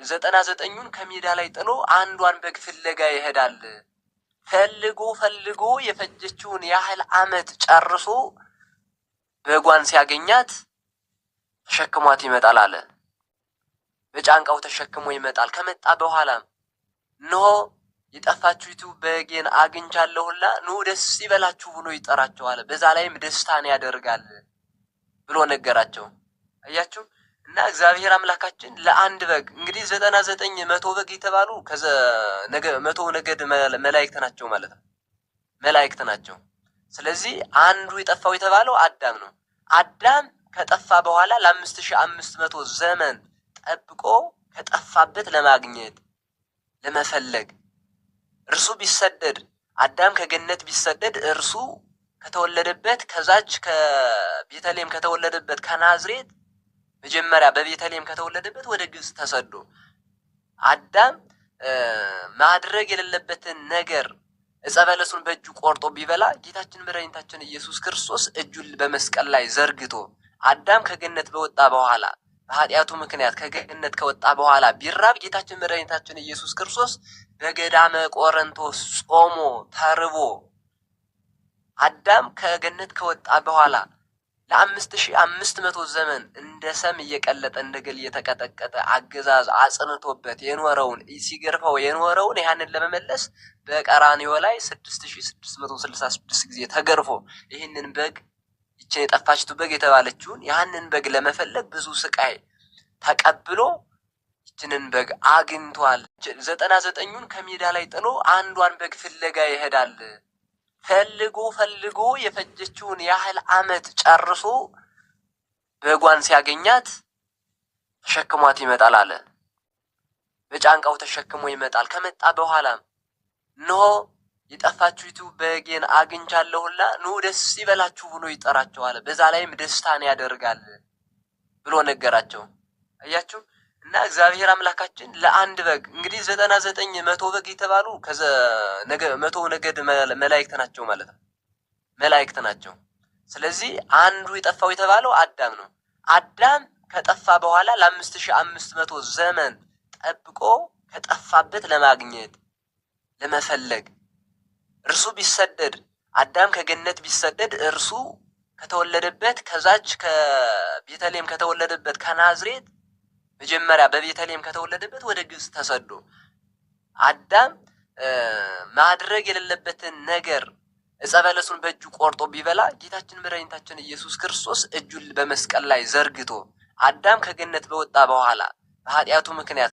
99ን ከሜዳ ላይ ጥሎ አንዷን በግ ፍለጋ ይሄዳል። ፈልጎ የፈጀችውን ያህል አመት ጨርሶ በጓን ሲያገኛት ተሸክሟት ይመጣል አለ። በጫንቃው ተሸክሞ ይመጣል። ከመጣ በኋላ ኖ የጠፋችሁት በጌን አግኝቻለሁላ ኑ ደስ ይበላችሁ ብሎ ይጠራቸዋል። በዛ ላይም ደስታን ያደርጋል ብሎ ነገራቸው። አያችሁ እና እግዚአብሔር አምላካችን ለአንድ በግ እንግዲህ 99 መቶ በግ የተባሉ ከዘ መቶ ነገድ መላእክት ናቸው ማለት ነው። መላእክት ናቸው። ስለዚህ አንዱ የጠፋው የተባለው አዳም ነው። አዳም ከጠፋ በኋላ ለ5500 ዘመን ጠብቆ ከጠፋበት ለማግኘት ለመፈለግ እርሱ ቢሰደድ አዳም ከገነት ቢሰደድ እርሱ ከተወለደበት ከዛች ከቤተልሔም ከተወለደበት ከናዝሬት መጀመሪያ በቤተልሔም ከተወለደበት ወደ ግብጽ ተሰዶ አዳም ማድረግ የሌለበትን ነገር ዕፀ በለሱን በእጁ ቆርጦ ቢበላ ጌታችን መድኃኒታችን ኢየሱስ ክርስቶስ እጁን በመስቀል ላይ ዘርግቶ አዳም ከገነት በወጣ በኋላ በኃጢአቱ ምክንያት ከገነት ከወጣ በኋላ ቢራብ ጌታችን መድኃኒታችን ኢየሱስ ክርስቶስ በገዳመ ቆሮንቶስ ጾሞ ተርቦ አዳም ከገነት ከወጣ በኋላ ለ5500 ዘመን እንደ ሰም እየቀለጠ እንደ ገል እየተቀጠቀጠ አገዛዝ አጽንቶበት የኖረውን ሲገርፈው የኖረውን ያንን ለመመለስ በቀራንዮ ላይ 6666 ጊዜ ተገርፎ ይህንን በግ ይችን የጠፋችቱ በግ የተባለችውን ያንን በግ ለመፈለግ ብዙ ስቃይ ተቀብሎ ይችንን በግ አግኝቷል። 99ን ከሜዳ ላይ ጥሎ አንዷን በግ ፍለጋ ይሄዳል። ፈልጎ የፈጀችውን ያህል አመት ጨርሶ በጓን ሲያገኛት ተሸክሟት ይመጣል አለ። በጫንቃው ተሸክሞ ይመጣል። ከመጣ በኋላ ኖ የጠፋችሁት በጌን አግኝቻለሁላ ኑ ደስ ይበላችሁ ብሎ ይጠራቸዋል። በዛ ላይም ደስታን ያደርጋል ብሎ ነገራቸው። አያችሁ እና እግዚአብሔር አምላካችን ለአንድ በግ እንግዲህ 99 መቶ በግ የተባሉ ከዘ መቶ ነገድ መላእክት ናቸው ማለት ነው። መላእክት ናቸው። ስለዚህ አንዱ የጠፋው የተባለው አዳም ነው። አዳም ከጠፋ በኋላ ለ5500 ዘመን ጠብቆ ከጠፋበት ለማግኘት ለመፈለግ እርሱ ቢሰደድ አዳም ከገነት ቢሰደድ እርሱ ከተወለደበት ከዛች ከቤተልሔም ከተወለደበት ከናዝሬት መጀመሪያ በቤተልሔም ከተወለደበት ወደ ግብጽ ተሰዶ አዳም ማድረግ የሌለበትን ነገር ዕፀ በለሱን በእጁ ቆርጦ ቢበላ ጌታችን መድኃኒታችን ኢየሱስ ክርስቶስ እጁን በመስቀል ላይ ዘርግቶ አዳም ከገነት በወጣ በኋላ በኃጢአቱ ምክንያት